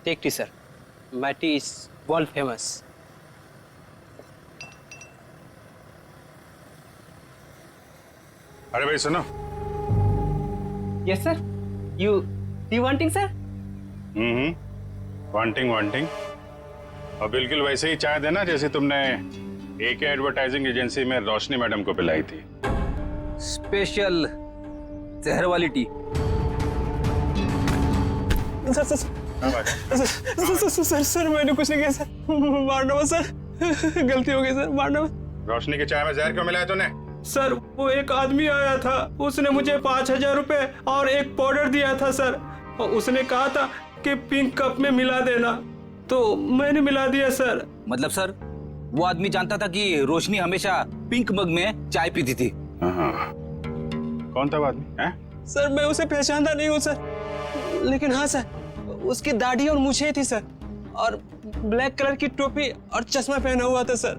Take tea sir, my tea is world famous. अरे भाई सुनो। Yes sir, you wanting sir? Wanting और बिल्कुल वैसे ही चाय देना जैसे तुमने एके एडवर्टाइजिंग एजेंसी में रोशनी मैडम को पिलाई थी। स्पेशल जहर वाली टी। सर मैंने कुछ नहीं किया सर, मारना मत सर, गलती हो गई सर, मारना मत। रोशनी की चाय में जहर क्यों मिलाया तूने? सर वो एक आदमी आया था, उसने मुझे 5,000 रुपए और एक पाउडर दिया था सर, और उसने कहा था कि पिंक कप में मिला देना, तो मैंने मिला दिया सर। मतलब सर वो आदमी जानता था कि रोशनी हमेशा पिंक मग में चाय पीती थी। हाँ। कौन था वो आदमी? हैं? सर मैं उसे पहचानता नहीं हूँ सर, लेकिन हाँ सर, उसकी दाढ़ी और मूछें थी सर, और ब्लैक कलर की टोपी और चश्मा पहना हुआ था सर।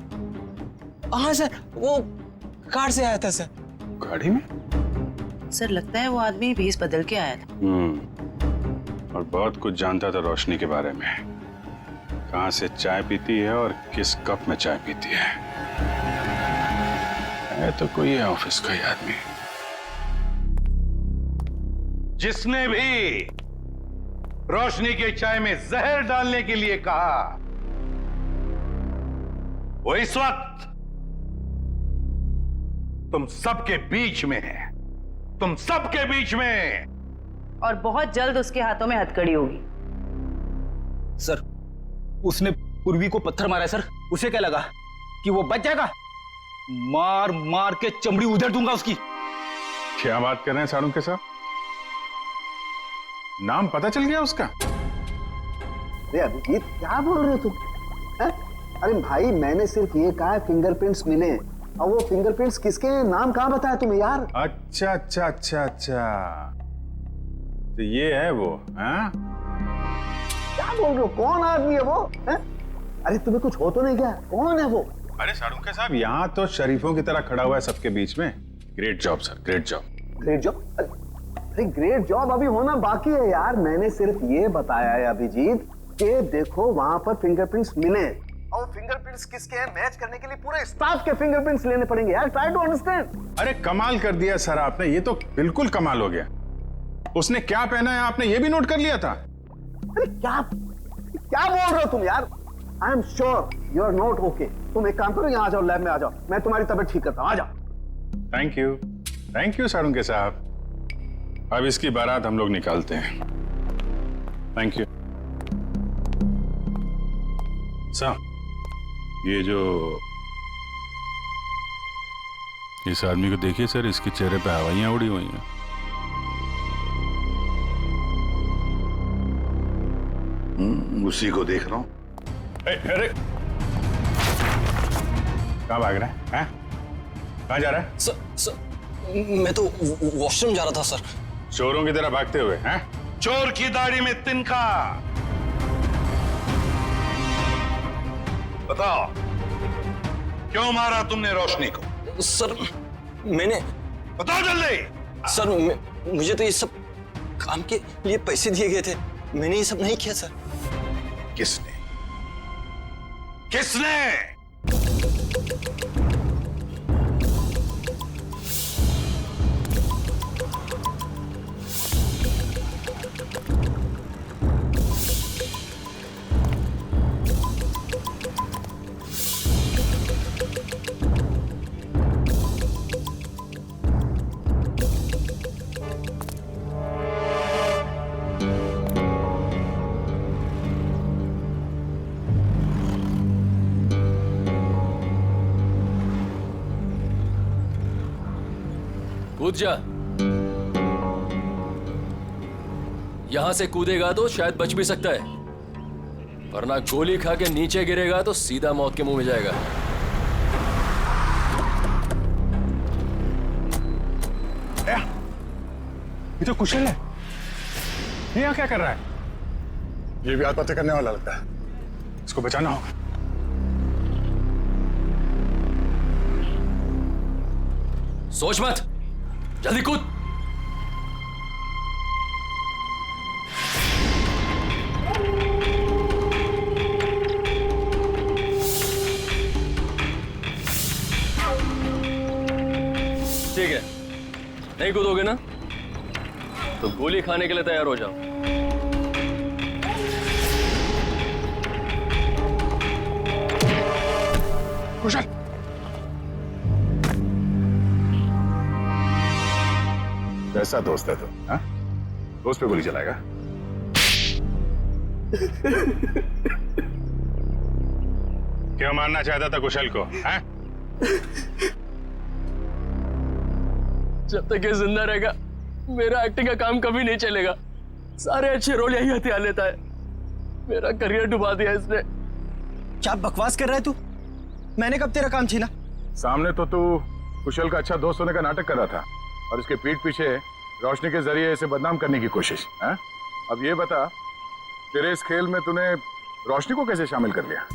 हाँ सर, वो कार से आया था सर। गाड़ी में? सर लगता है वो आदमी भेस बदल के आया था। और बहुत कुछ जानता था रोशनी के बारे में, कहाँ से चाय पीती है और किस कप में चाय पीती है तो कोई है ऑफिस का ही आदमी। जिसने भी रोशनी के चाय में जहर डालने के लिए कहा, वो इस वक्त तुम सबके बीच में है, तुम सबके बीच में। और बहुत जल्द उसके हाथों में हथकड़ी होगी। सर उसने पूर्वी को पत्थर मारा है सर, उसे क्या लगा कि वो बच जाएगा? मार मार के चमड़ी उधेड़ दूंगा उसकी। क्या बात कर रहे हैं सारुण के साथ? नाम पता चल गया उसका? अरे अभिजीत क्या बोल रहे हो तुम? अरे भाई मैंने सिर्फ ये कहा फिंगरप्रिंट्स मिले, और वो फिंगरप्रिंट्स किसके हैं, नाम कहाँ बताया तुम्हें यार? अच्छा तो ये है वो? हाँ? क्या बोल रहे हो? कौन आदमी है वो? है? अरे तुम्हें कुछ हो तो नहीं गया? कौन है वो? अरे सारुण के साहब, यहाँ तो शरीफों की तरह खड़ा हुआ है सबके बीच में। Great job sir, great job. Great job? अरे ग्रेट जॉब अभी होना बाकी है यार। मैंने सिर्फ ये बताया है अभिजीत कि देखो वहां पर फिंगरप्रिंट्स मिले, और फिंगरप्रिंट्स किसके हैं मैच करने के लिए पूरे स्टाफ के फिंगरप्रिंट्स लेने पड़ेंगे यार। Try to understand. अरे कमाल कर दिया सर आपने, ये तो बिल्कुल कमाल हो गया। उसने क्या पहना है आपने ये भी नोट कर लिया था? अरे क्या बोल रहे हो तुम यार? I am sure you are not okay. तुम एक काम करो, यहाँ आ जाओ, लैब में आ जाओ, मैं तुम्हारी तबीयत ठीक करता हूँ। आ जाओ। थैंक यू सारुण के साहब। अब इसकी बारात हम लोग निकालते हैं। Thank you sir. ये जो इस आदमी को देखिए सर, इसके चेहरे पे हवाइयां उड़ी हुई हैं। उसी को देख रहा हूं। अरे कहाँ भाग रहा है? कहाँ जा रहा है? सर मैं तो वॉशरूम जा रहा था सर। चोरों की तरह भागते हुए? हैं? चोर की दाढ़ी में तिनका। बताओ क्यों मारा तुमने रोशनी को? सर मैंने, बताओ जल्दी। सर मुझे तो ये सब काम के लिए पैसे दिए गए थे, मैंने ये सब नहीं किया सर। किसने? कूद जा। यहां से कूदेगा तो शायद बच भी सकता है, वरना गोली खा के नीचे गिरेगा तो सीधा मौत के मुंह में जाएगा। ये तो कुशल है, ये यहाँ क्या कर रहा है? ये भी आत्महत्या करने वाला लगता है। इसको बचाना होगा। सोच मत, जल्दी कूद। ठीक है, नहीं कूदोगे ना तो गोली खाने के लिए तैयार हो जाओ। कुशल, कैसा दोस्त है तू? हाँ? दोस्त पे गोली चलाएगा? क्यों मारना चाहता था कुशल को? हाँ? जब तक ये जिंदा रहेगा मेरा एक्टिंग का काम कभी नहीं चलेगा। सारे अच्छे रोल यही हथियार लेता है। मेरा करियर डुबा दिया इसने। क्या बकवास कर रहा है तू? मैंने कब तेरा काम छीना? सामने तो तू कुशल का अच्छा दोस्त होने का नाटक कर रहा था और इसके पीठ पीछे रोशनी के जरिए इसे बदनाम करने की कोशिश। हाँ? अब ये बता, तेरे इस खेल में तूने रोशनी को कैसे शामिल कर लिया?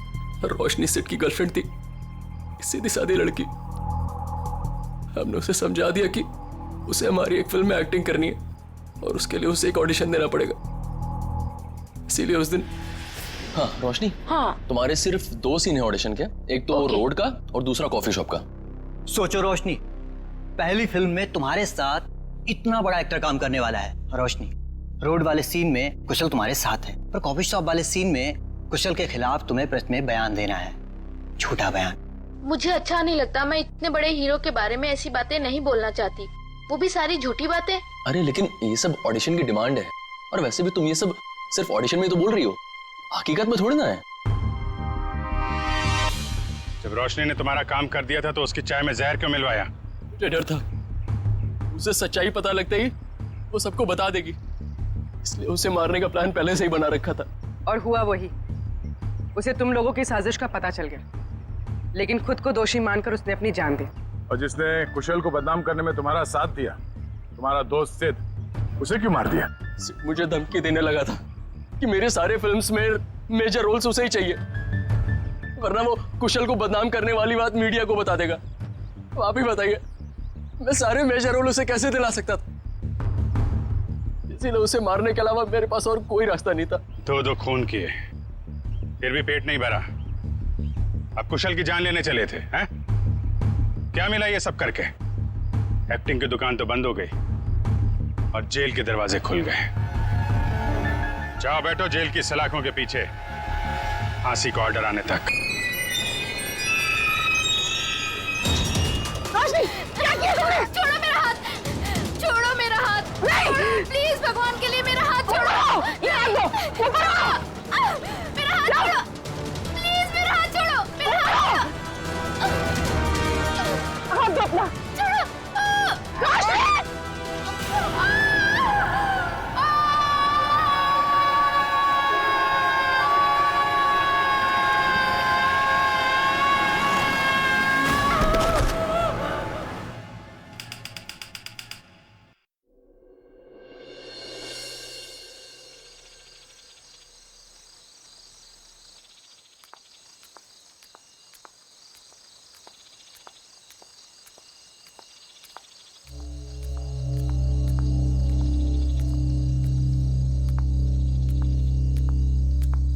रोशनी सेठ की गर्लफ्रेंड थी, सीधी सादी लड़की। हमने उसे समझा दिया कि उसे हमारी एक फिल्म में एक्टिंग करनी है और उसके लिए उसे एक ऑडिशन देना पड़ेगा। इसीलिए उस दिन। हाँ रोशनी, हाँ तुम्हारे सिर्फ 2 सीन है ऑडिशन के, एक तो रोड का और दूसरा कॉफी शॉप का। सोचो रोशनी, पहली फिल्म में तुम्हारे साथ इतना बड़ा एक्टर काम करने वाला है। रोशनी, रोड वाले सीन में कुशल तुम्हारे साथ है, पर कॉफी शॉप वाले सीन में कुशल के खिलाफ तुम्हें प्रेस में बयान देना है, झूठा बयान। मुझे अच्छा नहीं लगता। मैं इतने बड़े हीरो के बारे में ऐसी बातें नहीं बोलना चाहती, वो भी सारी झूठी बातें। अरे लेकिन ये सब ऑडिशन की डिमांड है, और वैसे भी तुम ये सब सिर्फ ऑडिशन में तो बोल रही हो, हकीकत में थोड़ी ना है। जब रोशनी ने तुम्हारा काम कर दिया था तो उसकी चाय में जहर क्यों मिलवाया? मुझे डर था उसे सच्चाई पता लगते ही वो सबको बता देगी, इसलिए उसे मारने का प्लान पहले से ही बना रखा था। और हुआ वही, उसे तुम लोगों की साजिश का पता चल गया, लेकिन खुद को दोषी मानकर उसने अपनी जान दी। और जिसने कुशल को बदनाम करने में तुम्हारा साथ दिया, तुम्हारा दोस्त सिद्ध, उसे क्यों मार दिया? मुझे धमकी देने लगा था कि मेरे सारे फिल्म्स में मेजर रोल्स उसे ही चाहिए, वरना वो कुशल को बदनाम करने वाली बात मीडिया को बता देगा। तो आप ही बताइए, मैं सारे मेजर रोल उसे कैसे दिला सकता था? इसीलिए उसे मारने के अलावा मेरे पास और कोई रास्ता नहीं था। 2 खून किए, फिर भी पेट नहीं भरा। अब कुशल की जान लेने चले थे, हैं? क्या मिला ये सब करके? एक्टिंग की दुकान तो बंद हो गई और जेल के दरवाजे खुल गए। जाओ बैठो जेल की सलाखों के पीछे, फांसी का ऑर्डर आने तक। रोशनी, क्या किया तुमने? छोड़ो मेरा हाथ, छोड़ो मेरा हाथ। नहीं, प्लीज भगवान के लिए मेरा हाथ छोड़ो। ये हाथ दो, ऊपर आओ। मेरा हाथ छोड़ो, प्लीज मेरा हाथ छोड़ो, मेरा हाथ दो अपना, छोड़ो। रोशनी!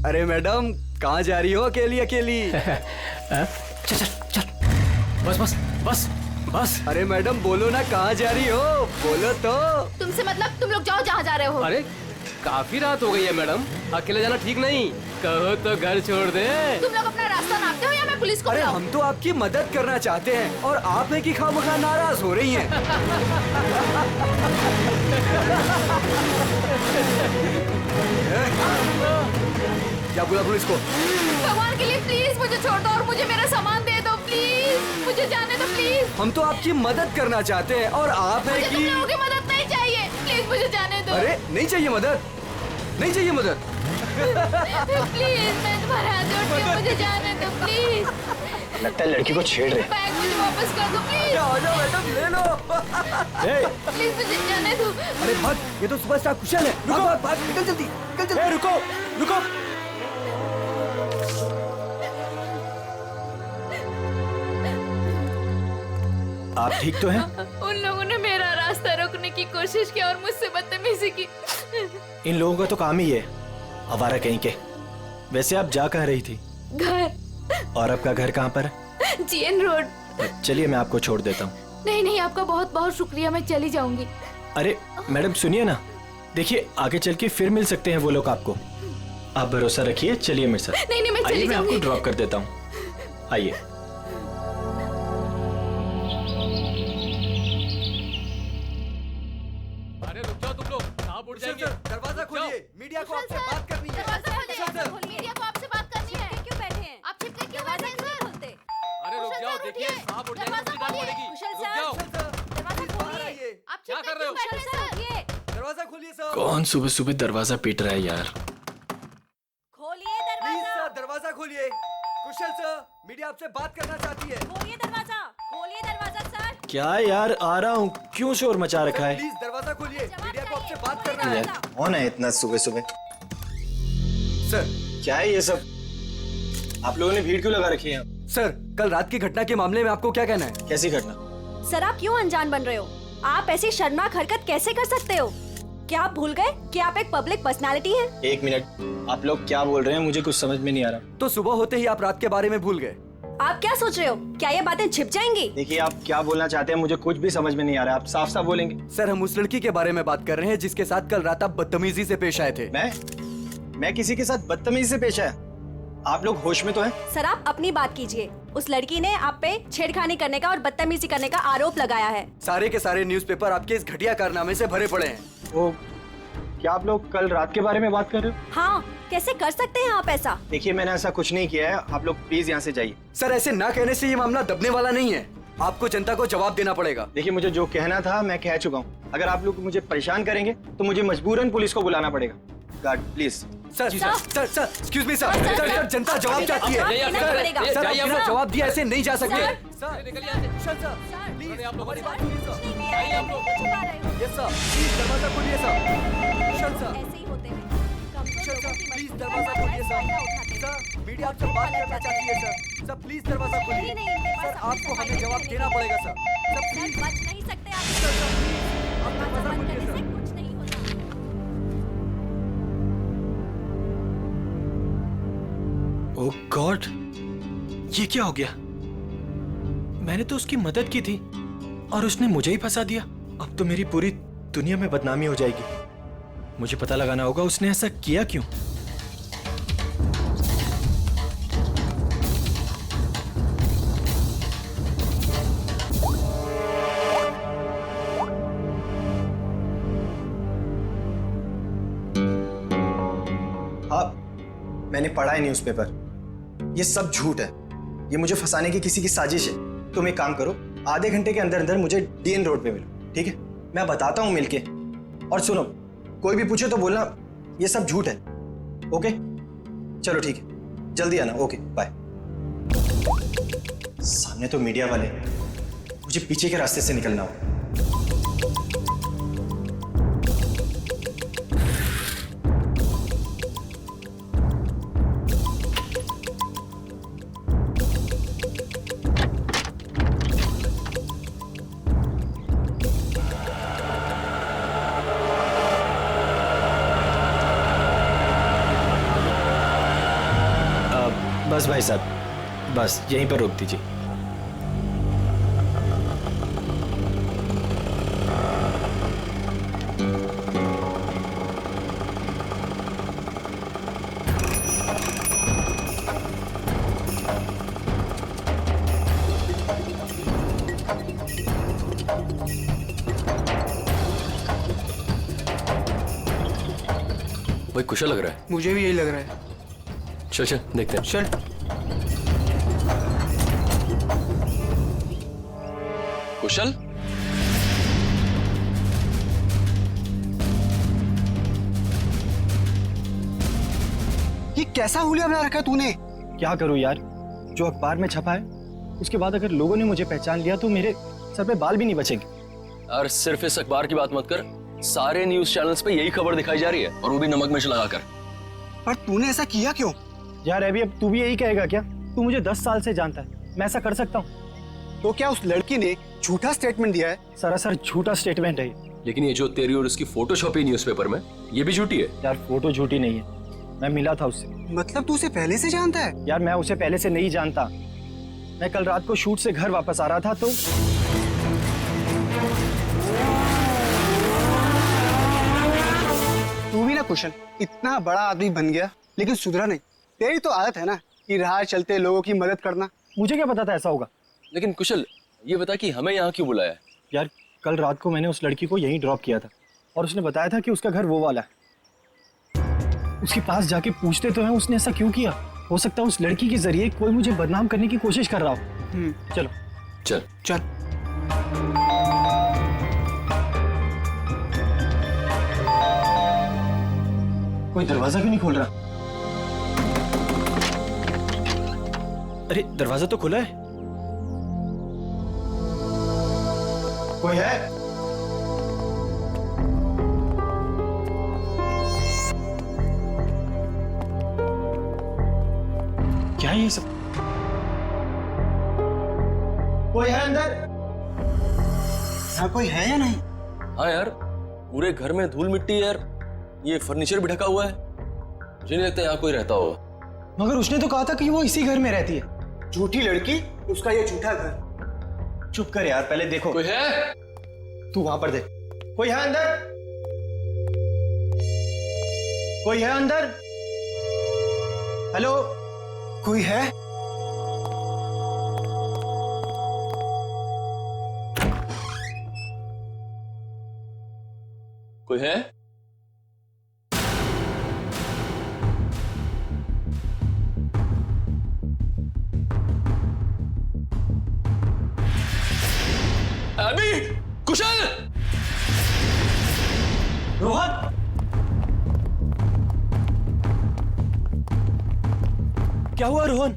अरे मैडम, कहाँ जा रही हो अकेली अकेली? चल चल चल, बस बस बस बस। अरे मैडम बोलो ना, कहाँ जा रही हो? बोलो तो। तुमसे मतलब तुम लोग जाओ जहाँ जा रहे हो। अरे काफी रात हो गई है मैडम, अकेले जाना ठीक नहीं। कहो तो घर छोड़ दे। तुम लोग अपना रास्ता नापते हो या मैं पुलिस को अरे बुलाऊं? हम तो आपकी मदद करना चाहते हैं और आप है कि खामखा नाराज हो रही हैं। क्या बोला पुलिस को? भगवान के लिए प्लीज मुझे छोड़ दो और मुझे मेरा सामान दे दो, प्लीज मुझे जाने दो, प्लीज। हम तो आपकी मदद करना चाहते हैं और आप है मुझे कि तुम लोगों की मदद नहीं चाहिए, प्लीज मुझे जाने दो। अरे नहीं चाहिए मदद, नहीं चाहिए मदद। प्लीज मैं तुम्हारे हाथ जोड़ती हूँ, मुझे जाने दो प्लीज। लगता है लड़की को छेड़ रहे। बैग मुझे वापस कर दो प्लीज। आ जाओ मैडम, ले लो। प्लीज मुझे जाने दो। अरे भाग, ये तो सुपरस्टार कुशल है। रुको, भाग भाग, निकल जल्दी, निकल जल्दी। रुको रुको। आप ठीक तो हैं? उन लोगों ने मेरा रास्ता रोकने की कोशिश की और मुझसे बदतमीजी की। इन लोगों का तो काम ही है, आवारा कहीं के। वैसे आप जा कहाँ रही थी? घर। और आपका घर कहाँ पर है? GN road. चलिए मैं आपको छोड़ देता हूँ। नहीं नहीं, आपका बहुत बहुत शुक्रिया, मैं चली जाऊंगी। अरे मैडम सुनिए ना, देखिए आगे चल के फिर मिल सकते हैं वो लोग आपको। आप भरोसा रखिए, चलिए मेरे साथ। नहीं नहीं, मैं आइए, चली मैं आपको जाऊंगी। ड्रॉप कर देता हूँ, आइए। अरे रुक जाओ तुम लोग, कहाँ उड़ जाएंगे? दरवाजा खोलिए, मीडिया को आपसे बात करनी है। दरवाजा खोलिए, मीडिया को आपसे बात करनी है। क्यों बैठे हैं आप? छिपके क्यों बैठे हैं सर? अरे रुक जाओ, देखिए कहाँ उड़ जाएंगे, मुझे डांट पड़ेगी। रुक जाओ, दरवाजा खोलिए। आप क्या कर रहे हो? दरवाजा खोलिए सर। कौन सुबह सुबह दरवाजा पीट रहा है यार? खोलिए प्लीज सर, दरवाजा खोलिए। कुशल सर, मीडिया आपसे बात करना चाहती है। खोलिए दरवाजा, खोलिए दरवाजा सर। क्या यार, आ रहा हूँ, क्यों शोर मचा रखा है? प्लीज दरवाजा खोलिए, मीडिया को आपसे बात करना है। कौन है इतना सुबह सुबह? सर क्या है ये सब? आप लोगों ने भीड़ क्यों लगा रखी है? सर, कल रात की घटना के मामले में आपको क्या कहना है? कैसी घटना? सर आप क्यों अनजान बन रहे हो? आप ऐसी शर्मनाक हरकत कैसे कर सकते हो? क्या आप भूल गए कि आप एक पब्लिक पर्सनालिटी हैं? एक मिनट, आप लोग क्या बोल रहे हैं? मुझे कुछ समझ में नहीं आ रहा। तो सुबह होते ही आप रात के बारे में भूल गए। आप क्या सोच रहे हो? क्या ये बातें छिप जाएंगी? देखिए आप क्या बोलना चाहते हैं, मुझे कुछ भी समझ में नहीं आ रहा। आप साफ साफ बोलेंगे। सर, हम उस लड़की के बारे में बात कर रहे हैं जिसके साथ कल रात आप बदतमीजी से पेश आए थे। मैं किसी के साथ बदतमीजी से पेश आया? आप लोग होश में तो हैं? सर आप अपनी बात कीजिए। उस लड़की ने आप पे छेड़खानी करने का और बदतमीजी करने का आरोप लगाया है। सारे के सारे न्यूज़पेपर आपके इस घटिया कारनामे से भरे पड़े हैं। वो क्या आप लोग कल रात के बारे में बात कर रहे हो? हाँ, कैसे कर सकते हैं आप ऐसा? देखिए मैंने ऐसा कुछ नहीं किया है, आप लोग प्लीज यहाँ से जाइए। सर, ऐसे ना कहने से ये मामला दबने वाला नहीं है। आपको जनता को जवाब देना पड़ेगा। देखिए मुझे जो कहना था मैं कह चुका हूँ। अगर आप लोग मुझे परेशान करेंगे तो मुझे मजबूरन पुलिस को बुलाना पड़ेगा। Guard please. Sir, excuse me sir, sir, जनता जवाब चाहती है। सर, आप बिना जवाब दिया ऐसे नहीं जा सकते। आप लोग बात सुनिए सर। आइए आप लोग। यस सर, प्लीज दरवाजा खोलिए सर। कुशल सर, ऐसे ही होते हैं। कुशल सर, प्लीज दरवाजा खोलिए सर। सर, मीडिया आपसे बात करना चाहती है सर। सर प्लीज दरवाजा खोलिए। सर, आपको हमें जवाब देना पड़ेगा सर। Sir please. बच नहीं सकते आप। सर प्लीज, आप दरवाजा खोलिए सर। कुछ नहीं होता। ओह गॉड, ये क्या हो गया? मैंने तो उसकी मदद की थी और उसने मुझे ही फंसा दिया। अब तो मेरी पूरी दुनिया में बदनामी हो जाएगी। मुझे पता लगाना होगा उसने ऐसा किया क्यों। हाँ, मैंने पढ़ा है न्यूज़पेपर। ये सब झूठ है। ये मुझे फंसाने की किसी की साजिश है। तुम एक काम करो, आधे घंटे के अंदर अंदर मुझे डीएन रोड पे मिलो, ठीक है? मैं बताता हूँ मिलके। और सुनो, कोई भी पूछे तो बोलना ये सब झूठ है। ओके चलो ठीक है, जल्दी आना। Okay bye. सामने तो मीडिया वाले, मुझे पीछे के रास्ते से निकलना हो। बस भाई साहब, बस यहीं पर रोक दीजिए। भाई कुशल लग रहा है। मुझे भी यही लग रहा है। चल चल देखते हैं। चल। कुशल, ये कैसा हुलिया बना रखा है तूने? क्या करूं यार, जो अखबार में छपा है उसके बाद अगर लोगों ने मुझे पहचान लिया तो मेरे सर पे बाल भी नहीं बचेंगे। और सिर्फ इस अखबार की बात मत कर, सारे न्यूज चैनल्स पे यही खबर दिखाई जा रही है, और वो भी नमक मिर्च लगाकर। पर तूने ऐसा किया क्यों? यार अभी अब तू भी यही कहेगा क्या? तू मुझे 10 साल से जानता है, मैं ऐसा कर सकता हूँ? तो क्या उस लड़की ने झूठा स्टेटमेंट दिया है? सरासर झूठा स्टेटमेंट है। लेकिन ये जो तेरी और उसकी फोटो छपी न्यूज़पेपर में, ये भी झूठी है। यार फोटो झूठी नहीं है, मैं मिला था उससे। मतलब तू उसे पहले से जानता है? यार मैं उसे पहले से नहीं जानता। मैं कल रात को शूट से घर वापस आ रहा था तो कुशल, इतना बड़ा आदमी बन गया लेकिन सुधरा नहीं। तेरी तो आदत है ना कि राह चलते लोगों की मदद करना। मुझे क्या पता था ऐसा होगा। लेकिन कुशल, ये बता कि हमें यहाँ क्यों बुलाया? यार कल रात को मैंने उस लड़की को यहीं ड्रॉप किया था और उसने बताया था कि उसका घर वो वाला है। उसके पास जाके पूछते तो हैं उसने ऐसा क्यों किया। हो सकता है उस लड़की के जरिए कोई मुझे बदनाम करने की कोशिश कर रहा हो। चलो चल चल। कोई दरवाजा क्यों नहीं खोल रहा? अरे दरवाजा तो खुला है। कोई है? क्या है ये सब? कोई है अंदर? यहाँ कोई है या नहीं? हाँ यार, पूरे घर में धूल मिट्टी है यार। ये फर्नीचर भी ढका हुआ है। मुझे नहीं लगता यहाँ कोई रहता होगा। मगर उसने तो कहा था कि वो इसी घर में रहती है। झूठी लड़की, उसका ये झूठा घर। चुप कर यार, पहले देखो। कोई है? तू वहां पर देख। कोई है अंदर? कोई है अंदर? हेलो, कोई है? कोई है? अभी कुशल! रोहन! क्या हुआ रोहन?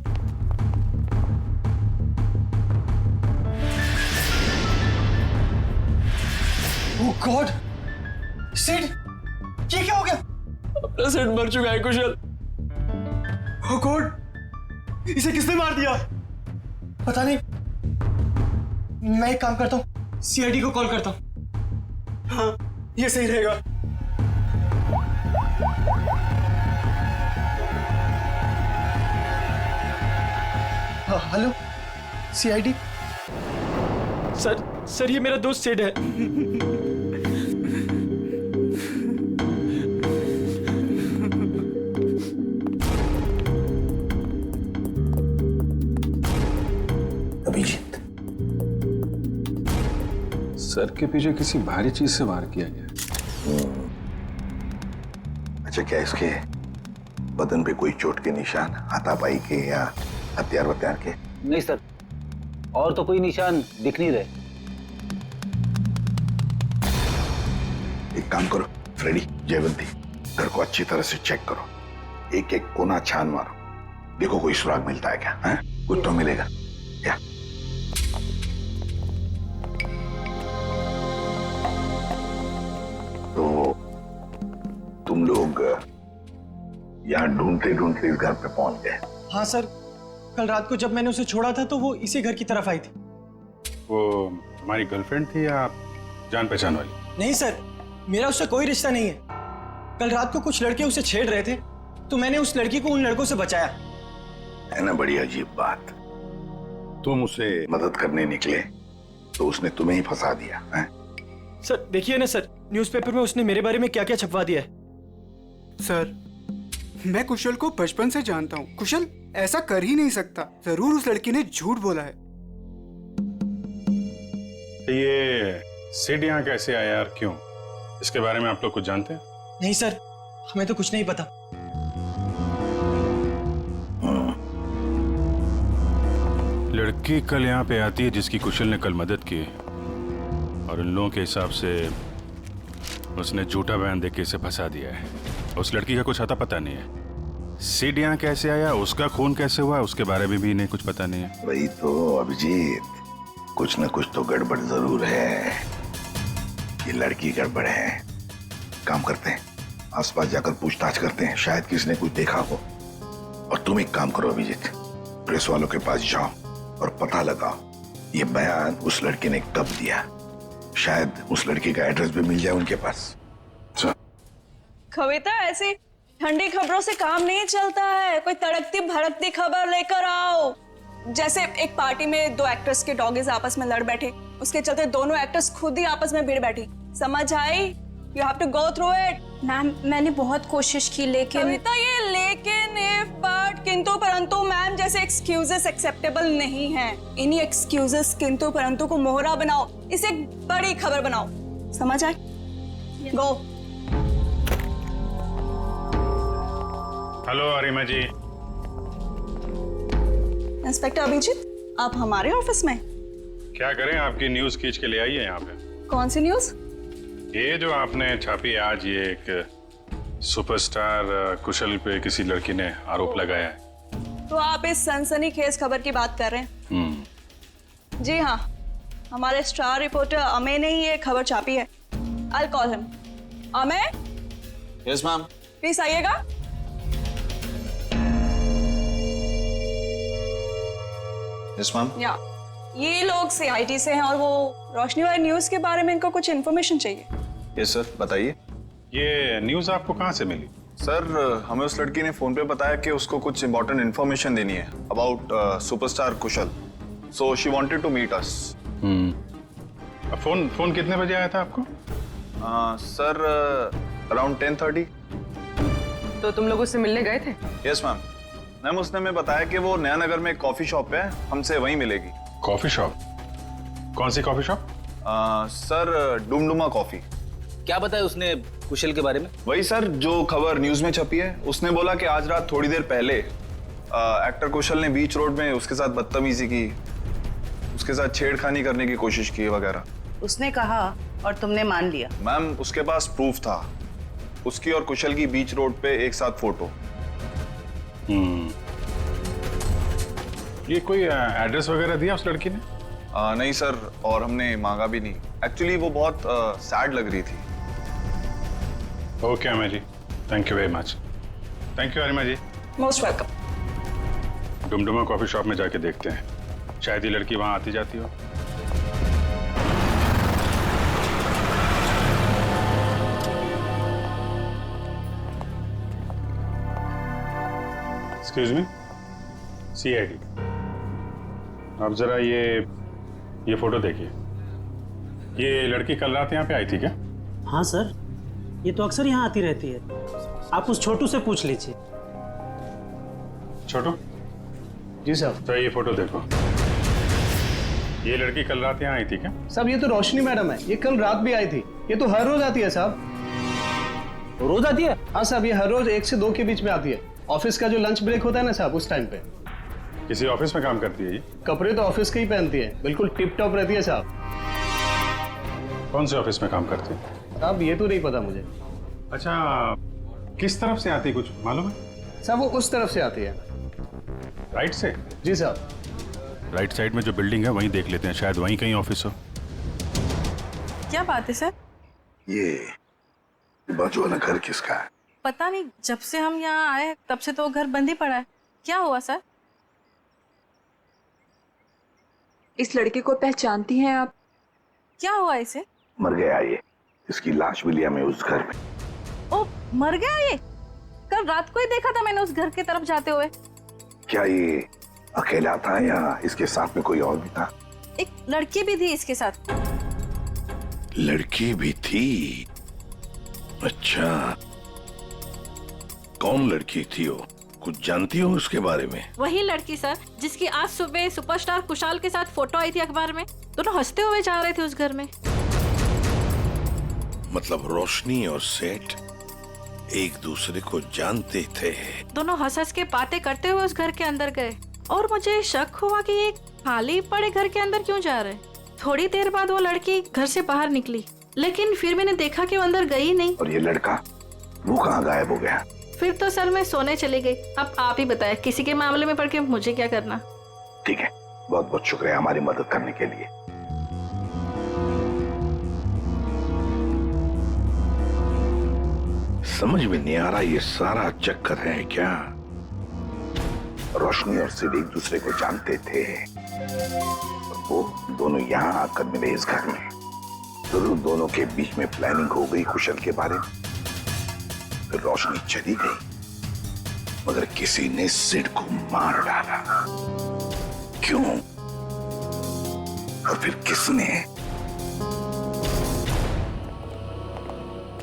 ओह गॉड! सिड! ये क्या हो गया? अपना सिड मर चुका है कुशल। ओह गॉड! इसे किसने मार दिया? पता नहीं। मैं एक काम करता हूँ, सीआईडी को कॉल करता हूँ। हाँ, ये सही रहेगा। हाँ, हेलो, सीआईडी। सर ये मेरा दोस्त सिड है। अभिजीत, सर के पीछे किसी भारी चीज से वार किया गया। अच्छा, क्या इसके बदन पे कोई चोट के निशान, हाथापाई के या हथियार वत्यार के? नहीं सर, और तो कोई निशान दिख नहीं रहे। एक काम करो फ्रेडी, जयवंती, घर को अच्छी तरह से चेक करो। एक एक कोना छान मारो, देखो कोई सुराग मिलता है क्या? है? कुछ तो मिलेगा। या तो तुम लोग यहाँ ढूंढते ढूंढते इस घर पे पहुंच गए? हाँ सर, कल रात को जब मैंने उसे छोड़ा था तो वो इसी घर की तरफ आई थी। वो हमारी गर्लफ्रेंड थी या जान पहचान वाली? नहीं सर, मेरा उससे कोई रिश्ता नहीं है। कल रात को कुछ लड़के उसे छेड़ रहे थे तो मैंने उस लड़की को उन लड़कों से बचाया। है ना बड़ी अजीब बात। तुम उसे मदद करने निकले तो उसने तुम्हें ही फंसा दिया है? सर देखिए ना सर, न्यूज़पेपर में उसने मेरे बारे में क्या क्या छपवा दिया है। सर, मैं कुशल को बचपन से जानता हूँ। कुशल ऐसा कर ही नहीं सकता। जरूर उस लड़की ने झूठ बोला है। ये सिड यहाँ कैसे आया और क्यों? इसके बारे में आप लोग कुछ जानते हैं? नहीं सर, हमें तो कुछ नहीं पता। लड़की कल यहाँ पे आती है जिसकी कुशल ने कल मदद की, और उन लोगों के हिसाब से उसने झूठा बयान देके इसे फंसा दिया है। उस लड़की का कुछ अता पता नहीं है। सिड यहाँ कैसे आया, उसका खून कैसे हुआ, उसके बारे में भी इन्हें कुछ पता नहीं है। वही तो अभिजीत, कुछ न कुछ तो गड़बड़ जरूर है। ये लड़की गड़बड़ है। काम करते हैं, आसपास जाकर पूछताछ करते हैं, शायद किसी ने कुछ देखा हो। और तुम एक काम करो अभिजीत, प्रेस वालों के पास जाओ और पता लगाओ ये बयान उस लड़के ने कब दिया। शायद उस लड़की का एड्रेस भी मिल जाए उनके पास। कविता, ऐसी ठंडी खबरों से काम नहीं चलता है। कोई तड़कती भड़कती खबर लेकर आओ। जैसे एक पार्टी में दो एक्ट्रेस के डॉगीज आपस में लड़ बैठे, उसके चलते दोनों एक्ट्रेस खुद ही आपस में भिड़ बैठी। समझ आई? You have to go through it. Ma'am मैंने बहुत कोशिश की लेकिन कविता ये लेकिन इफ बट किंतु परंतु मैम जैसे एक्सक्यूजेस एक्सेप्टेबल नहीं हैं। इन्हीं एक्सक्यूजेस किंतु परंतु को मोहरा बनाओ, इसे एक बड़ी खबर बनाओ। समझ आए? गो। हेलो अरिमा जी। इंस्पेक्टर अभिजीत, आप हमारे ऑफिस में? क्या करें, आपकी न्यूज खींच के ले आई है यहाँ पे। कौन सी न्यूज? ये जो आपने छापी है आज, ये एक सुपरस्टार कुशल पे किसी लड़की ने आरोप लगाया है। तो आप इस सनसनीखेज खबर की बात कर रहे हैं? जी हाँ, हमारे स्टार रिपोर्टर अमेय ने ही ये खबर छापी है। I'll call him. Amey? Yes ma'am. Please आइएगा। Yes ma'am. या ये लोग CID से हैं और वो रोशनी वाली न्यूज के बारे में इनको कुछ इन्फॉर्मेशन चाहिए। यस सर, बताइए। ये न्यूज आपको कहाँ से मिली? सर, हमें उस लड़की ने फोन पे बताया कि उसको कुछ इंपॉर्टेंट इन्फॉर्मेशन देनी है about superstar Kushal, so she wanted to meet us. Phone कितने बजे आया था आपको? Sir, around 10:30। तो तुम लोग उससे मिलने गए थे? Yes ma'am. मैम, उसने हमें बताया कि वो नया नगर में एक कॉफी शॉप है, हमसे वहीं मिलेगी। Coffee shop? कौन सी coffee shop? Sir, Dumduma coffee. क्या बताया उसने कुशल के बारे में? वही सर जो खबर न्यूज में छपी है। उसने बोला कि आज रात थोड़ी देर पहले एक्टर कुशल ने बीच रोड में उसके साथ बदतमीजी की, उसके साथ छेड़खानी करने की कोशिश की वगैरह। उसने कहा और तुमने मान लिया? मैम, उसके पास प्रूफ था, उसकी और कुशल की बीच रोड पे एक साथ फोटो। ये कोई एड्रेस वगैरह दिया उस लड़की ने? नहीं सर, और हमने मांगा भी नहीं। एक्चुअली वो बहुत सैड लग रही थी। Okay Amey ji, thank you very much. Thank you Arima ji. Most welcome. Dumduma coffee shop में जाके देखते हैं, शायद ये लड़की वहां आती जाती हो। एक्सक्यूज मी, CID, आप जरा ये फोटो देखिए। ये लड़की कल रात यहाँ पे आई थी क्या? हाँ सर, ये तो अक्सर यहाँ आती रहती है। आप उस छोटू से पूछ लीजिए। छोटू? जी साहब। तो ये फोटो देखो, ये लड़की कल रात यहाँ आई थी क्या? साहब, ये तो रोशनी मैडम है, ये कल रात भी आई थी। ये तो हर रोज आती है साहब। रोज आती है? हाँ साहब, ये हर रोज 1 से 2 के बीच में आती है। ऑफिस का जो लंच ब्रेक होता है ना साहब, उस टाइम पे। किसी ऑफिस में काम करती है ये? कपड़े तो ऑफिस के ही पहनती है, बिल्कुल टिप टॉप रहती है साहब। कौन से ऑफिस में काम करती है? साहब, ये तो नहीं पता मुझे। अच्छा, किस तरफ से आती है कुछ मालूम है? साहब, वो उस तरफ से आती है। राइट से? जी साहब। राइट साइड में जो बिल्डिंग है वहीं देख लेते हैं, शायद वहीं कहीं ऑफिस हो। क्या बात है सर? ये बाजू वाला घर किसका है? पता नहीं, जब से हम यहाँ आए तब से तो वो घर बंद ही पड़ा है। क्या हुआ सर? इस लड़के को पहचानती हैं आप? क्या हुआ इसे? मर गया ये, इसकी लाश मिली हमें उस घर में। ओ, मर गया ये? कल रात को ही देखा था मैंने उस घर की तरफ जाते हुए। क्या ये अकेला था या इसके साथ में कोई और भी था? एक लड़की भी थी इसके साथ। लड़की भी थी? अच्छा, कौन लड़की थी वो? कुछ जानती हो उसके बारे में? वही लड़की सर, जिसकी आज सुबह सुपरस्टार कुशाल के साथ फोटो आई थी अखबार में। दोनों हंसते हुए जा रहे थे उस घर में। मतलब रोशनी और सेठ एक दूसरे को जानते थे? दोनों हंस हंस के बातें करते हुए उस घर के अंदर गए और मुझे शक हुआ कि ये खाली पड़े घर के अंदर क्यों जा रहे। थोड़ी देर बाद वो लड़की घर से बाहर निकली, लेकिन फिर मैंने देखा कि वो अंदर गई नहीं। और ये लड़का, वो कहाँ गायब हो गया? फिर तो सर मैं सोने चली गई। अब आप ही बताएं, किसी के मामले में पड़ के मुझे क्या करना। ठीक है, बहुत बहुत शुक्रिया हमारी मदद करने के लिए। समझ में नहीं आ रहा ये सारा चक्कर है क्या? रोशनी और सिड एक दूसरे को जानते थे और वो दोनों यहाँ आकर मिले इस घर में। जरूर दोनों के बीच में प्लानिंग हो गई कुशल के बारे में। फिर रोशनी चली गई मगर किसी ने सिड को मार डाला। क्यों और फिर किसने?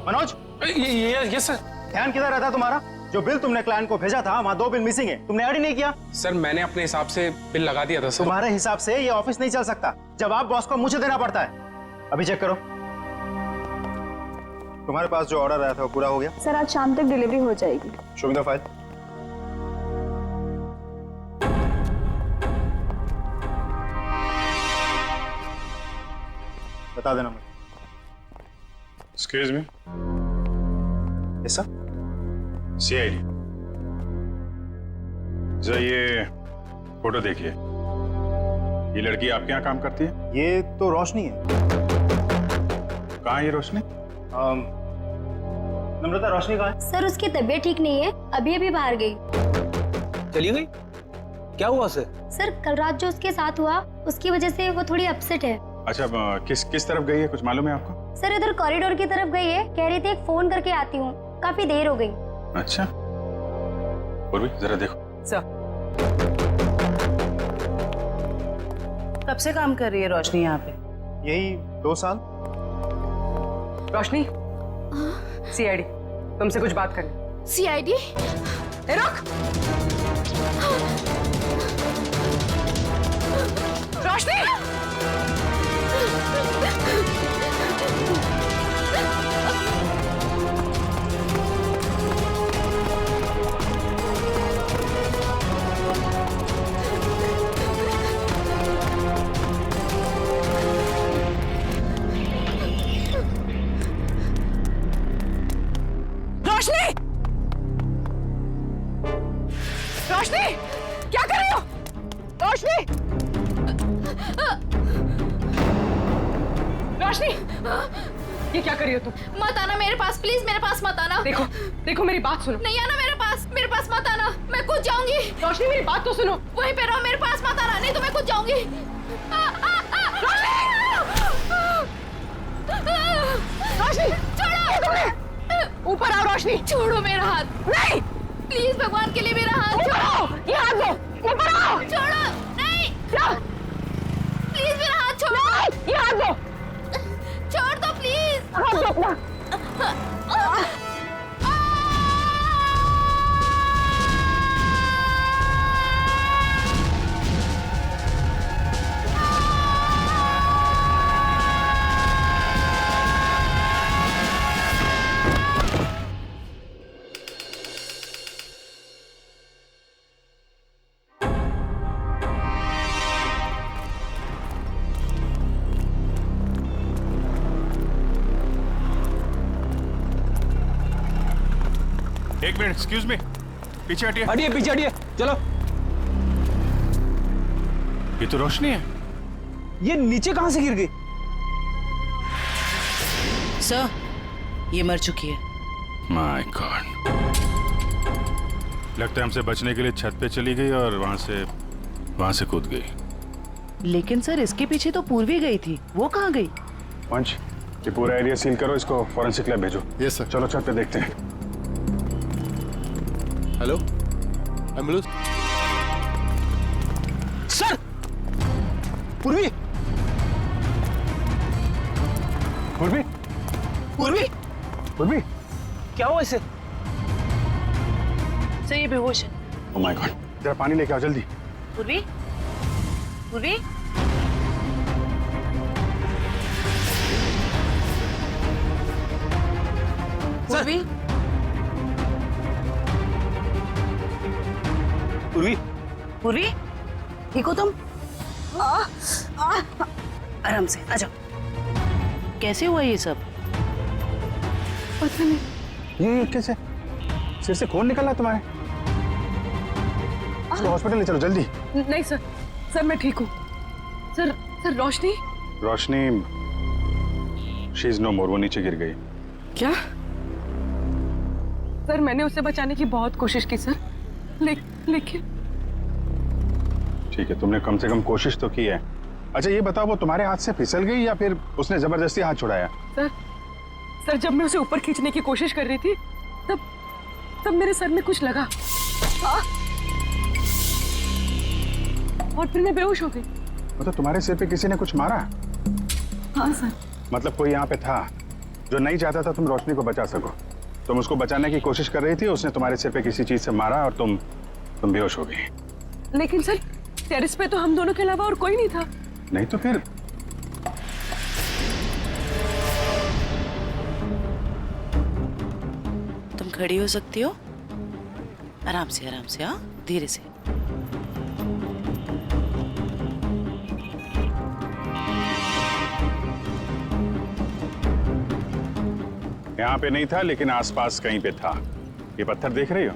मनोज, ये सर। ध्यान किधर रहता तुम्हारा? जो बिल तुमने क्लाइंट को भेजा था वहाँ 2 बिल मिसिंग है, तुमने ऐड ही नहीं किया। सर मैंने अपने हिसाब से बिल लगा दिया था सर। तुम्हारे हिसाब से ये ऑफिस नहीं चल सकता, जवाब बॉस को मुझे देना पड़ता है। अभी चेक करो, तुम्हारे पास जो ऑर्डर आया था वो पूरा हो गया? सर आज शाम तक डिलीवरी हो जाएगी। Show me the file. बता देना मुझे। Excuse me. Yes sir. CID, जरा ये फोटो देखिए। ये लड़की आपके यहाँ काम करती है? ये तो रोशनी है। कहाँ है ये रोशनी? नम्रता, रोशनी कहाँ है? सर उसकी तबीयत ठीक नहीं है, अभी अभी बाहर गई। चली गई? क्या हुआ सर? सर कल रात जो उसके साथ हुआ उसकी वजह से वो थोड़ी अपसेट है। अच्छा, किस तरफ गई है, कुछ मालूम है आपको? सर इधर कॉरिडोर की तरफ गई है, कह रही थी एक फोन करके आती हूँ, काफी देर हो गई। अच्छा, और भी जरा देखो। सर कब से काम कर रही है रोशनी यहाँ पे? यही 2 साल। रोशनी, सीआईडी तुमसे कुछ बात करनी। सीआईडी? रुक! रोशनी! रोशनी! रोशनी! क्या कर रही हो? रोशनी! रोशनी! ये क्या कर रही हो तुम? मत आना मेरे पास, प्लीज मेरे पास मत आना। देखो, देखो मेरी बात सुनो। नहीं आना मेरे पास मत आना, मैं कूद जाऊंगी। रोशनी मेरी बात तो सुनो। वहीं पे रहो, मेरे पास मत आना, नहीं तो मैं कूद जाऊंगी। रोशनी! छोड़ो! ऊपर आओ रोशनी! छोड़ो मेरा हाथ। नहीं! प्लीज भगवान के लिए मेरा हाथ छोड़ो! ये हाथ दो! ऊपर आओ! छोड़ो! नहीं! प्लीज मेरा हाथ छोड़ो! ये हाथ दो! छोड़ दो प्लीज! हाथ दो अपना! एक मिनट, एक्सक्यूज मी, पीछे हटिए। हटिए, पीछे हटिए, चलो। ये तो रोशनी है। ये नीचे कहां से गिर गई? सर ये मर चुकी है। माय गॉड, लगता है हमसे बचने के लिए छत पे चली गई और वहां से कूद गई। लेकिन सर इसके पीछे तो पूर्वी गई थी, वो कहाँ गई? पंच, ये पूरा एरिया सील करो, इसको फॉरेंसिक लैब भेजो। Yes sir. चलो छत पे देखते हैं। Hello, ambulance. सर! पूर्वी! पूर्वी! पूर्वी! पूर्वी! क्या हुआ इसे? सर ये बेहोश है। ओह माय गॉड, जरा पानी लेके आओ जल्दी। पूर्वी? पूर्वी? पूर्वी? पूर्वी? पूर्वी? ठीक हो तुम? आराम से आ जाओ। कैसे हुआ ये सब? पता नहीं। ये कैसे? सिर से खून निकल रहा तुम्हारे? चलो हॉस्पिटल ले चलो जल्दी। नहीं सर, सर मैं ठीक हूँ। Sir Roshni? Roshni she is no more, वो नीचे गिर गई। क्या? सर मैंने उसे बचाने की बहुत कोशिश की सर, लेकिन ठीक है, तुमने कम से कम कोशिश तो की है। अच्छा ये बताओ, वो तुम्हारे हाथ से फिसल गई या फिर उसने जबरदस्ती हाथ छुड़ाया? सर जब मैं उसे ऊपर खींचने की कोशिश कर रही थी तब मेरे सर में कुछ लगा और फिर मैं बेहोश हो गई। मतलब तुम्हारे सिर पे किसी ने कुछ मारा? हाँ सर। मतलब कोई यहाँ पे था जो नहीं चाहता था तुम रोशनी को बचा सको? तुम उसको बचाने की कोशिश कर रही थी, उसने तुम्हारे सिर पे किसी चीज से मारा और तुम बेहोश हो गई। लेकिन सर टेरेस पे तो हम दोनों के अलावा और कोई नहीं था। नहीं तो फिर तुम खड़ी हो सकती हो? आराम से हाँ, धीरे से। यहाँ पे नहीं था, लेकिन आसपास कहीं पे था। ये पत्थर देख रही हो,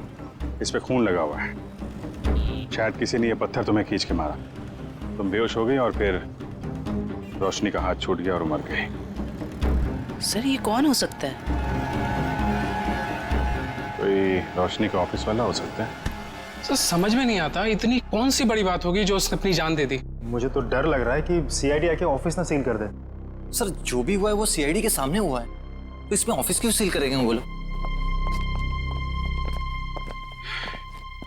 इस पे खून लगा हुआ है। शायद किसी ने ये पत्थर तुम्हें खींच के मारा, तुम बेहोश हो गई और फिर रोशनी का हाथ छूट गया और मर गई। सर ये कौन हो सकता है? कोई रोशनी का ऑफिस वाला हो सकता है। सर समझ में नहीं आता, इतनी कौन सी बड़ी बात होगी जो उसने अपनी जान दे दी। मुझे तो डर लग रहा है कि सीआईडी आके ऑफिस ना सील कर दे। सर जो भी हुआ है वो सीआईडी के सामने हुआ है, तो इसमें ऑफिस क्यों सील करेंगे बोलो?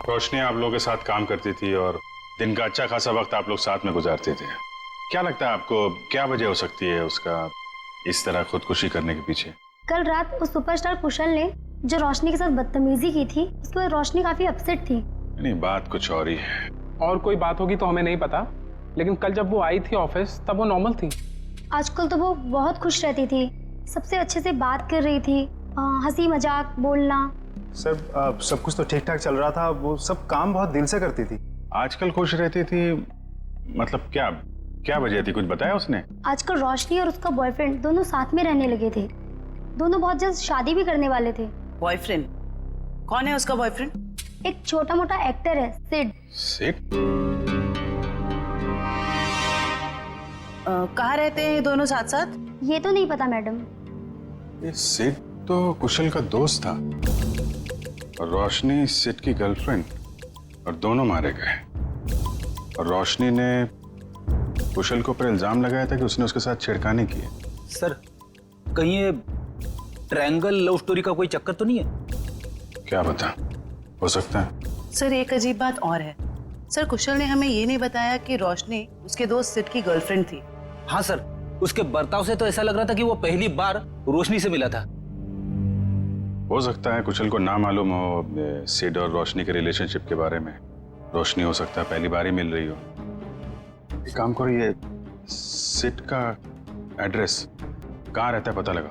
रोशनी आप लोगों के साथ काम करती थी और दिन का अच्छा खासा वक्त आप लोग साथ में गुजारते थे। क्या लगता है आपको, क्या वजह हो सकती है उसका इस तरह खुदकुशी करने के पीछे? कल रात उस सुपरस्टार कुशल ने जो रोशनी के साथ बदतमीजी की थी, उसके बाद रोशनी काफी अपसेट थी। नहीं, बात कुछ और ही है। और कोई बात होगी तो हमें नहीं पता, लेकिन कल जब वो आई थी ऑफिस तब वो नॉर्मल थी। आजकल तो वो बहुत खुश रहती थी, सबसे अच्छे से बात कर रही थी, हंसी मजाक बोलना। सर सब कुछ तो ठीक ठाक चल रहा था, वो सब काम बहुत दिल से करती थी। आजकल खुश रहती थी मतलब क्या वजह थी, कुछ बताया उसने? आजकल रोशनी और उसका बॉयफ्रेंड दोनों साथ में रहने लगे थे। दोनों बहुत जल्द शादी भी करने वाले थे। बॉयफ्रेंड? कौन है उसका बॉयफ्रेंड? एक छोटा मोटा एक्टर है, सिड। सिड? कहाँ रहते हैं दोनों साथ साथ? ये तो नहीं पता मैडम। ये सिड तो कुशल का दोस्त था और रोशनी सिड की गर्लफ्रेंड, और दोनों मारे गए। और रोशनी ने कुशल के ऊपर इल्जाम लगाया था कि उसने उसके साथ छेड़खानी की है। सर कहीं ये ट्रायंगल लव स्टोरी का कोई चक्कर तो नहीं है? क्या पता, हो सकता है। सर एक अजीब बात और है। सर कुशल ने हमें ये नहीं बताया कि रोशनी उसके दोस्त सिड की गर्लफ्रेंड थी। हाँ सर, उसके बर्ताव से तो ऐसा लग रहा था कि वो पहली बार रोशनी से मिला था। हो सकता है कुशल को ना मालूम हो सिड और रोशनी के रिलेशनशिप के बारे में। रोशनी हो सकता है पहली बार ही मिल रही हो। एक काम करो, ये सिड का एड्रेस कहाँ रहता है पता लगा।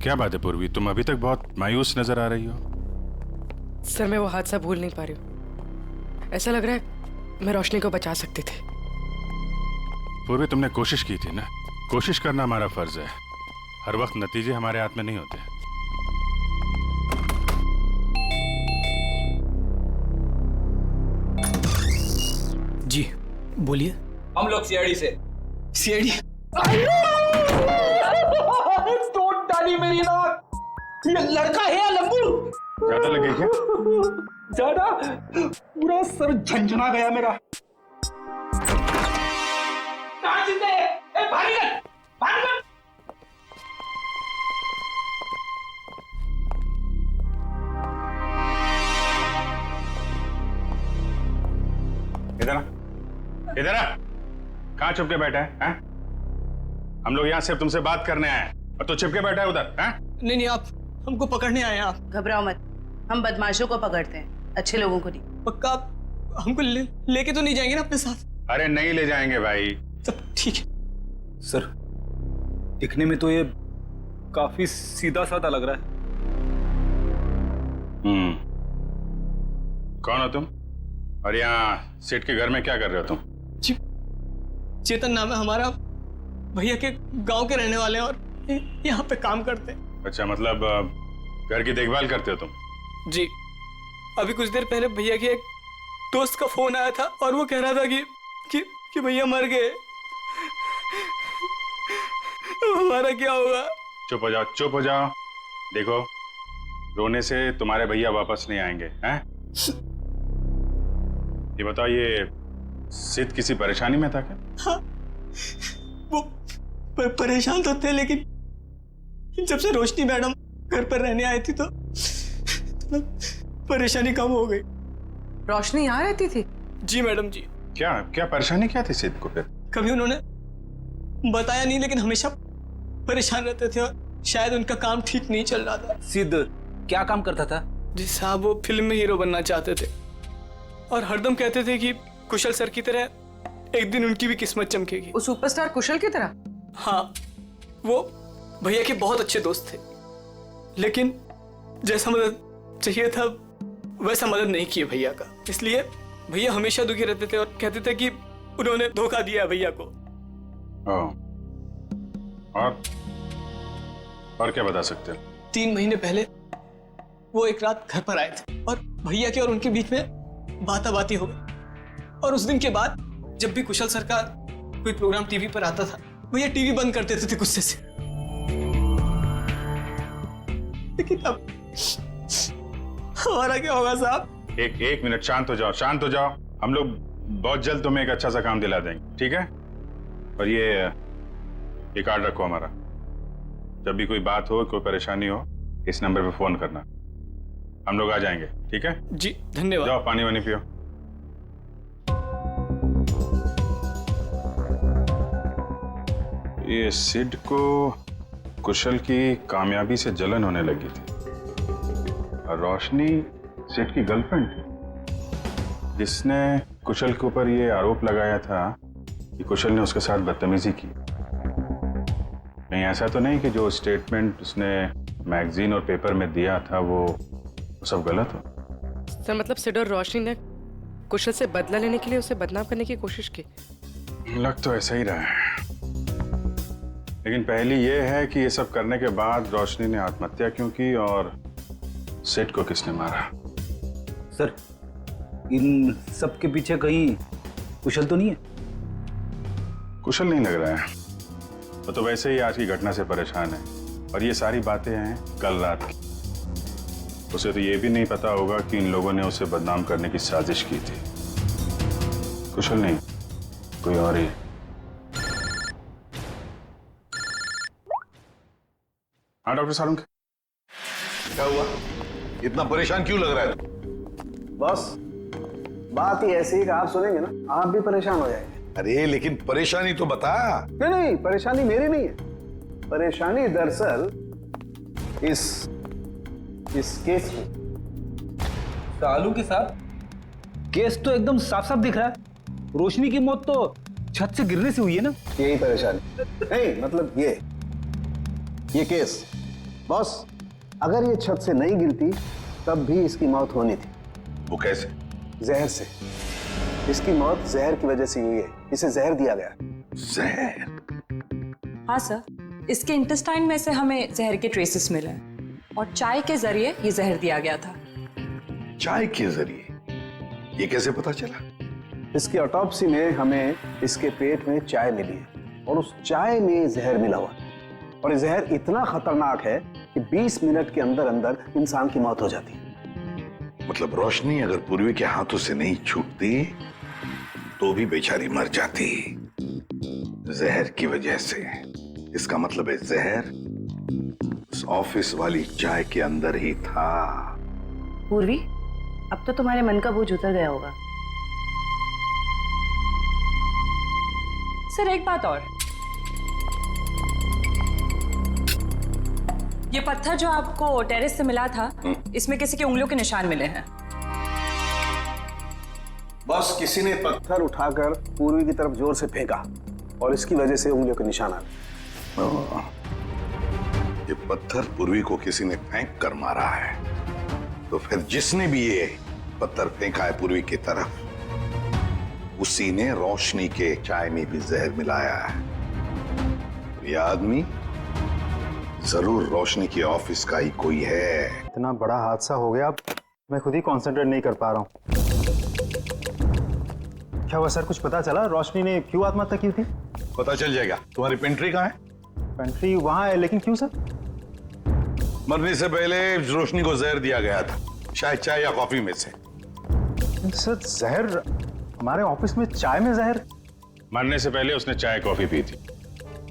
क्या बात है पूर्वी, तुम अभी तक बहुत मायूस नजर आ रही हो। सर मैं वो हादसा भूल नहीं पा रही हूँ। ऐसा लग रहा है मैं रोशनी को बचा सकती थी। पूर्वी तुमने कोशिश की थी ना, कोशिश करना हमारा फर्ज है। हर वक्त नतीजे हमारे हाथ में नहीं होते। जी बोलिए। हम लोग सीआईडी से। सीआईडी? तोड़ डाली मेरी नाक। ये लड़का है या लंबू? ज्यादा लगे क्या? ज्यादा, पूरा सर झंझना गया मेरा। कहाँ जिंदे है? ए भारी कर, भारी कर। इधर आ, इधर आ। कहाँ छुप के बैठा है? हम लोग यहाँ सिर्फ तुमसे बात करने आए हैं और तू छिप के बैठा है उधर। नहीं, आप हमको पकड़ने आए हैं। आप घबराओ मत, हम बदमाशों को पकड़ते हैं, अच्छे लोगों को नहीं। पक्का आप हमको लेके तो नहीं जाएंगे ना अपने साथ? अरे नहीं ले जाएंगे भाई। तब ठीक है। सर दिखने में तो ये काफी सीधा साधा लग रहा है। कौन हो तुम और यहाँ सेठ के घर में क्या कर रहे हो तुम? जी चेतन नाम है हमारा, भैया के गांव के रहने वाले हैं और यहाँ पे काम करते हैं। अच्छा, मतलब घर की देखभाल करते हो तुम? जी, अभी कुछ देर पहले भैया के एक दोस्त का फोन आया था और वो कह रहा था कि भैया मर गए। हमारा क्या होगा? चुप हो जाओ, चुप हो जाओ। देखो, रोने से तुम्हारे भैया वापस नहीं आएंगे। हैं? ये बताओ, ये सिद्ध किसी परेशानी में था क्या? हाँ, वो परेशान तो थे, लेकिन जब से रोशनी मैडम घर पर रहने आई थी तो परेशानी कम हो गई। रोशनी यहाँ रहती थी? जी मैडम जी। क्या परेशानी क्या थी सिद्ध को फिर? कभी उन्होंने बताया नहीं, लेकिन हमेशा परेशान रहते थे और शायद उनका काम ठीक नहीं चल रहा था। सिद्ध क्या काम करता था? जी साहब, वो फिल्म में हीरो बनना चाहते थे और हरदम कहते थे कि कुशल सर की तरह एक दिन उनकी भी किस्मत चमकेगी। वो सुपरस्टार कुशल की तरह? हाँ, वो भैया के बहुत अच्छे दोस्त थे, लेकिन जैसा मदद चाहिए था वैसा मदद नहीं किए भैया का। इसलिए भैया हमेशा दुखी रहते थे और कहते थे कि उन्होंने धोखा दिया भैया को। और क्या बता सकते हो? 3 महीने पहले वो एक रात घर पर आए थे और भैया के और उनके बीच में बाता-बाती हो गई। और उस दिन के बाद जब भी कुशल सर का कोई प्रोग्राम टीवी पर आता था, भैया टीवी बंद कर देते थे गुस्से से। लेकिन अब हमारा क्या होगा साहब? एक मिनट, शांत हो जाओ, शांत हो जाओ। हम लोग बहुत जल्द तुम्हें एक अच्छा सा काम दिला देंगे, ठीक है? और ये कार्ड रखो हमारा। जब भी कोई बात हो, कोई परेशानी हो, इस नंबर पे फोन करना, हम लोग आ जाएंगे, ठीक है? जी धन्यवाद। जाओ पानी वानी पियो। ये सिड को कुशल की कामयाबी से जलन होने लगी थी और रोशनी सिड की गर्लफ्रेंड थी, जिसने कुशल के ऊपर ये आरोप लगाया था कि कुशल ने उसके साथ बदतमीजी की। नहीं, ऐसा तो नहीं कि जो स्टेटमेंट उसने मैगजीन और पेपर में दिया था वो सब गलत हो? सर मतलब सिड और रोशनी ने कुशल से बदला लेने के लिए उसे बदनाम करने की कोशिश की? लग तो ऐसा ही रहा है, लेकिन पहली ये है कि ये सब करने के बाद रोशनी ने आत्महत्या क्यों की और सिड को किसने मारा? सर, इन सब के पीछे कहीं कुशल तो नहीं है? कुशल नहीं लग रहा है, वो तो वैसे ही आज की घटना से परेशान है और ये सारी बातें हैं कल रात की। उसे तो ये भी नहीं पता होगा कि इन लोगों ने उसे बदनाम करने की साजिश की थी। कुशल नहीं, कोई और ही। हाँ डॉक्टर सारुंग, क्या हुआ? इतना परेशान क्यों लग रहा है? बस बात ही ऐसी है कि आप सुनेंगे ना आप भी परेशान हो जाएंगे। अरे लेकिन परेशानी तो बता। नहीं, परेशानी मेरी नहीं है। परेशानी दरअसल इस केस की। सालू के साथ केस तो एकदम साफ साफ दिख रहा है। रोशनी की मौत तो छत से गिरने से हुई है ना? यही परेशानी नहीं, मतलब ये केस बॉस, अगर ये छत से नहीं गिरती तब भी इसकी मौत होनी थी। वो कैसे? जहर से। इसकी मौत जहर की वजह से हुई है, इसे जहर दिया गया। जहर? हाँ सर, इसके इंटेस्टाइन में से हमें जहर के ट्रेसेस मिले हैं और चाय के जरिए ये जहर दिया गया था। चाय के जरिए? ये कैसे पता चला? इसकी ऑटोप्सी में हमें इसके पेट में चाय मिली है और उस चाय में जहर मिला हुआ, और ये जहर इतना खतरनाक है कि 20 मिनट के अंदर अंदर इंसान की मौत हो जाती है। मतलब रोशनी अगर पूर्वी के हाथों से नहीं छूटती तो भी बेचारी मर जाती जहर की वजह से। इसका मतलब है जहर उस ऑफिस वाली चाय के अंदर ही था। पूर्वी, अब तो तुम्हारे मन का बोझ उतर गया होगा। सर एक बात और, ये पत्थर जो आपको टेरेस से मिला था, इसमें किसी की उंगलियों के निशान मिले हैं। बस किसी ने पत्थर उठाकर पूर्वी की तरफ जोर से फेंका और इसकी वजह से उंगलियों के निशान आ गए। ये पत्थर पूर्वी को किसी ने फेंक कर मारा है, तो फिर जिसने भी ये पत्थर फेंका है पूर्वी की तरफ, उसी ने रोशनी के चाय में भी जहर मिलाया है। ये आदमी जरूर रोशनी के ऑफिस का ही कोई है। इतना बड़ा हादसा हो गया, अब मैं खुद ही कंसंट्रेट नहीं कर पा रहा हूँ। क्या हुआ सर, कुछ पता चला रोशनी ने क्यों आत्महत्या की थी? पता चल जाएगा। तुम्हारी पेंट्री कहाँ है? पेंट्री वहां है, लेकिन क्यों सर? मरने से पहले रोशनी को जहर दिया गया था, शायद चाय या कॉफी में से। सर जहर? हमारे ऑफिस में चाय में जहर? मरने से पहले उसने चाय कॉफी पी थी,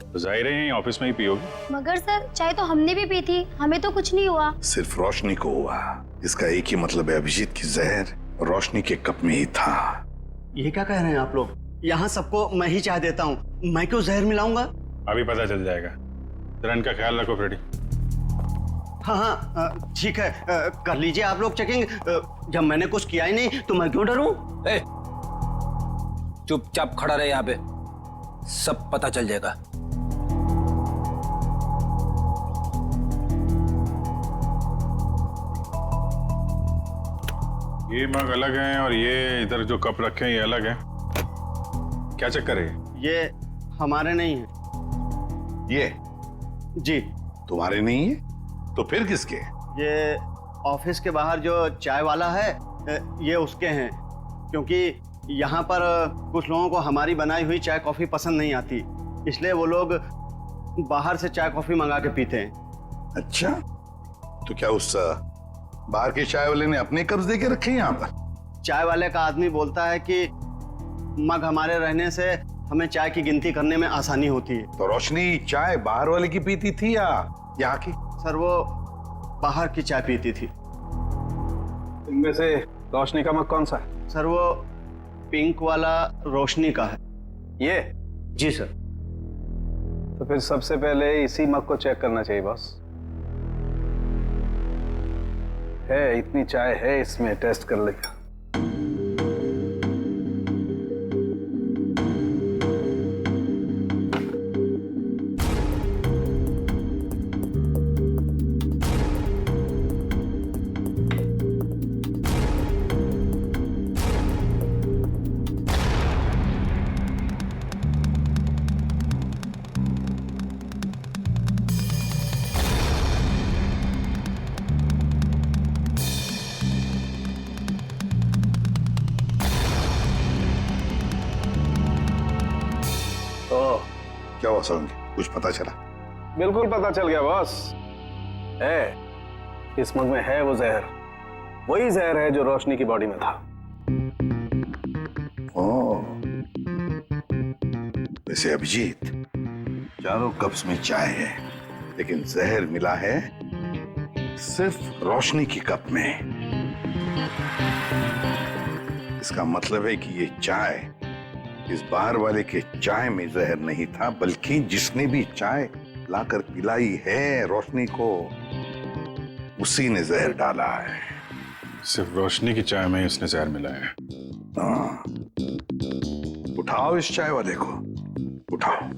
तो जाहिर है ऑफिस में ही पी होगी। मगर सर चाय तो हमने भी पी थी, हमें तो कुछ नहीं हुआ। सिर्फ रोशनी को हुआ। इसका एक ही मतलब है, अभिजीत की जहर रोशनी के कप में ही था। ये क्या कह रहे हैं आप लोग? यहाँ सबको मैं ही चाय देता हूँ, मैं क्यों जहर मिलाऊंगा? अभी पता चल जाएगा। जरा इनका ख्याल रखो फ्रेडी। हाँ हाँ ठीक है, कर लीजिए आप लोग चेकिंग। जब मैंने कुछ किया ही नहीं तो मैं क्यों डरूं? चुपचाप खड़ा रहे यहाँ पे, सब पता चल जाएगा। ये मग अलग हैं और ये इधर जो कप रखे हैं ये अलग हैं। क्या चक्कर है? ये हमारे नहीं है। ये जी तुम्हारे नहीं है तो फिर किसके? ये ऑफिस के बाहर जो चाय वाला है ये उसके हैं, क्योंकि यहाँ पर कुछ लोगों को हमारी बनाई हुई चाय कॉफी पसंद नहीं आती, इसलिए वो लोग बाहर से चाय कॉफी मंगा के पीते हैं। अच्छा, तो क्या उस बाहर के चाय वाले ने अपने कब्ज दे के रखे यहाँ पर? चाय वाले का आदमी बोलता है कि मग हमारे रहने से हमें चाय की गिनती करने में आसानी होती है। तो रोशनी चाय बाहर वाले की पीती थी या यहाँ की? सर वो बाहर की चाय पीती थी। इनमें से रोशनी का मग कौन सा है? सर वो पिंक वाला रोशनी का है। ये? जी सर। तो फिर सबसे पहले इसी मग को चेक करना चाहिए बॉस। है इतनी चाय है इसमें, टेस्ट कर लेगा। क्या हुआ सरोंगी, कुछ पता चला? बिल्कुल पता चल गया बॉस। है इस मग में है वो जहर, वही जहर है जो रोशनी की बॉडी में था। ओह, वैसे अभिजीत, चारों कप्स में चाय है लेकिन जहर मिला है सिर्फ रोशनी की कप में। इसका मतलब है कि ये चाय इस बाहर वाले के चाय में जहर नहीं था, बल्कि जिसने भी चाय लाकर पिलाई है रोशनी को, उसी ने जहर डाला है। सिर्फ रोशनी की चाय में इसने जहर मिलाया है। हाँ, उठाओ इस चाय वाले को, उठाओ।